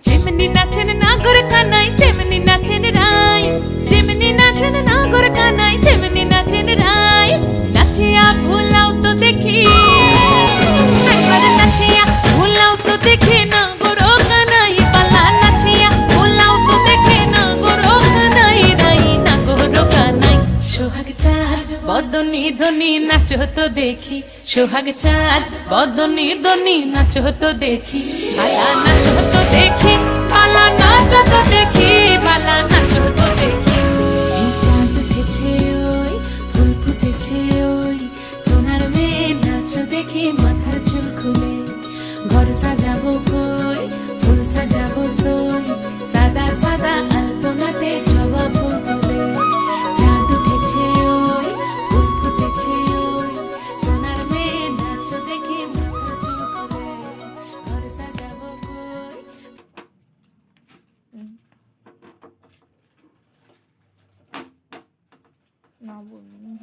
যেমনি নাচেন নাগর কানাই তেমনি নাচেন রাই, যেমনি নাচেন নাগর কানাই তেমনি নাচেন রাই। নাচিয়া ভোলাও তো দেখি, একবার নাচিয়া ভোলাও তো দেখি নাগর কানাই পালা। নাচিয়া ভোলাও তো দেখি নাগর কানাই রাই, নাগর কানাই। সোহাগ চাঁদ বদনি ধনি নাচো তো দেখি, সোহাগ চাঁদ বদনি ধনি নাচো তো দেখি। পালা নাচো তো দেখি, পালা নাচো তো দেখি, পালা নাচো তো দেখি। এই চাঁদ উঠেছে ওই, ফুল ফুটেছে ওই, সোনার মেয়ে নাচো দেখি মাথার চুল খুলে। ঘর সাজাবো কই, ফুল সাজাবো সই, সাদা সাদা আলপনাতে জবা ফুল তুলে। চাঁদ উঠেছে ওই, ফুল ফুটেছে ওই, সোনার মেয়ে নাচো দেখি মাথার চুল খুলে। ঘর সাজাবো কই। না বলুন।